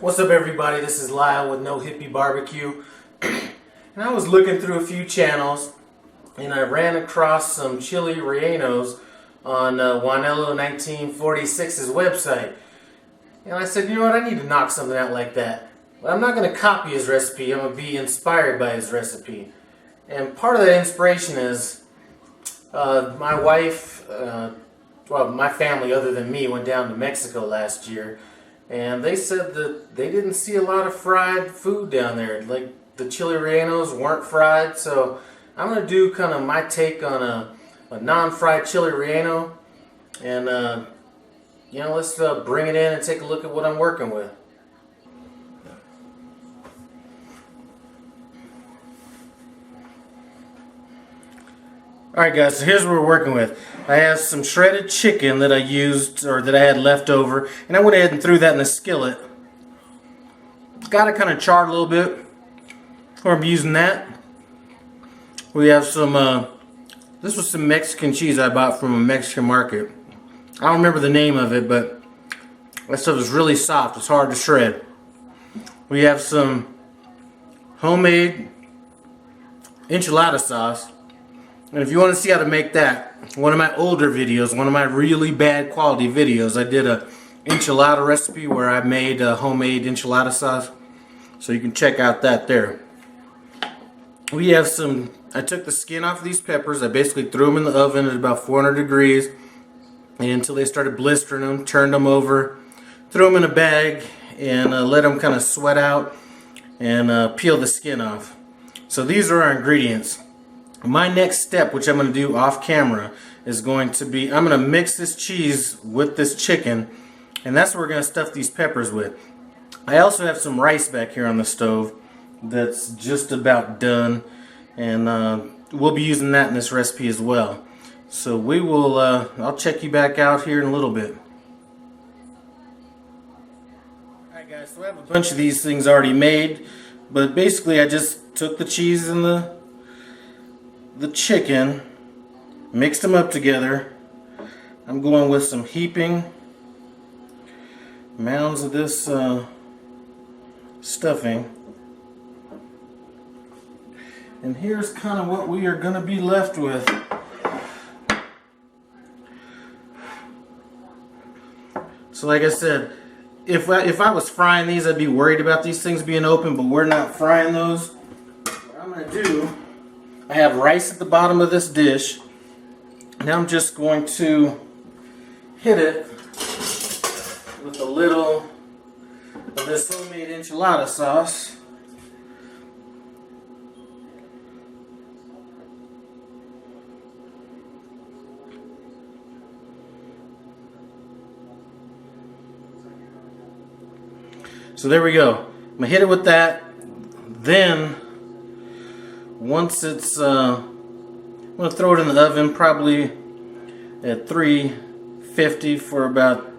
What's up, everybody? This is Lyle with No Hippie Barbecue. And I was looking through a few channels and I ran across some Chile Rellenos on Juanelo 1946's website. And I said, you know what, I need to knock something out like that. But I'm not going to copy his recipe, I'm going to be inspired by his recipe. And part of that inspiration is my wife, well, my family other than me went down to Mexico last year. And they said that they didn't see a lot of fried food down there. Like the Chile Rellenos weren't fried, so I'm going to do kind of my take on a non-fried Chile Relleno. And, you know, let's bring it in and take a look at what I'm working with. Alright guys, so here's what we're working with. I have some shredded chicken that I used, or that I had left over, and I went ahead and threw that in the skillet. Got it kind of charred a little bit, or I'm using that. We have some, this was some Mexican cheese I bought from a Mexican market. I don't remember the name of it, but that stuff is really soft, it's hard to shred. We have some homemade enchilada sauce. And if you want to see how to make that, one of my older videos, one of my really bad quality videos, I did a enchilada recipe where I made a homemade enchilada sauce. So you can check out that there. We have some, I took the skin off of these peppers. I basically threw them in the oven at about 400 degrees until they started blistering them, turned them over, threw them in a bag, and let them kind of sweat out and peel the skin off. So these are our ingredients. My next step, which I'm going to do off camera, is going to be, I'm going to mix this cheese with this chicken, and that's what we're going to stuff these peppers with. I also have some rice back here on the stove that's just about done, and we'll be using that in this recipe as well. So we will, I'll check you back out here in a little bit. Alright guys, so I have a bunch of these things already made, but basically I just took the cheese and the chicken, mixed them up together. I'm going with some heaping mounds of this stuffing. And here's kind of what we are going to be left with. So like I said, if I was frying these, I'd be worried about these things being open, but we're not frying those. What I'm going to do, I have rice at the bottom of this dish. Now I'm just going to hit it with a little of this homemade enchilada sauce. So there we go. I'm going to hit it with that. Then once it's, I'm going to throw it in the oven probably at 350 for about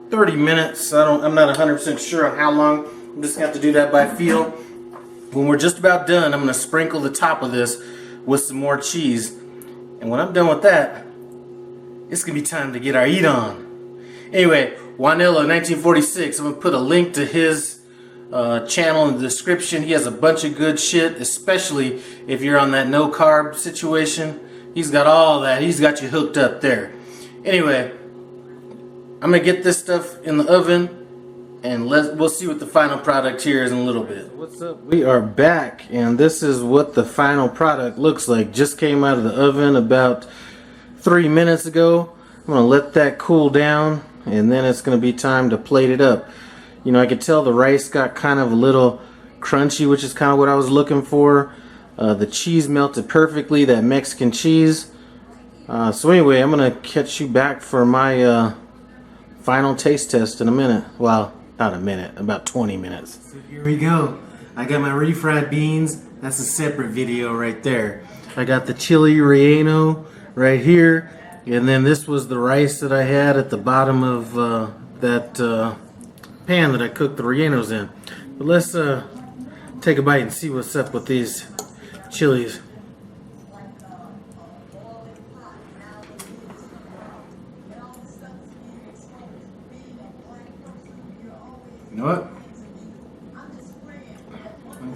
30 minutes. I'm not 100% sure on how long. I'm just going to have to do that by feel. When we're just about done, I'm going to sprinkle the top of this with some more cheese. And when I'm done with that, it's going to be time to get our eat on. Anyway, Juanelo 1946, I'm going to put a link to his channel in the description. He has a bunch of good shit, especially if you're on that no carb situation. He's got all that. He's got you hooked up there. Anyway, I'm gonna get this stuff in the oven and we'll see what the final product here is in a little bit. What's up? We are back and this is what the final product looks like. Just came out of the oven about 3 minutes ago. I'm gonna let that cool down and then it's gonna be time to plate it up. You know, I could tell the rice got kind of a little crunchy, which is kind of what I was looking for. The cheese melted perfectly, that Mexican cheese. So anyway, I'm going to catch you back for my final taste test in a minute. Well, not a minute, about 20 minutes. So here we go. I got my refried beans. That's a separate video right there. I got the Chile Relleno right here. And then this was the rice that I had at the bottom of that pan that I cooked the rellenos in. But let's take a bite and see what's up with these chilies. You know what?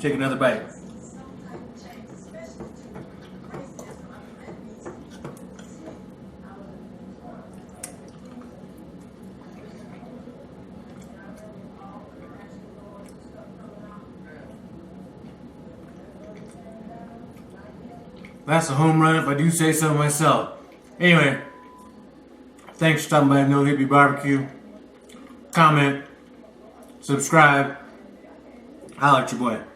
Take another bite. That's a home run if I do say so myself. Anyway, thanks for stopping by No Hippie Barbecue. Comment, subscribe. Holla at your boy.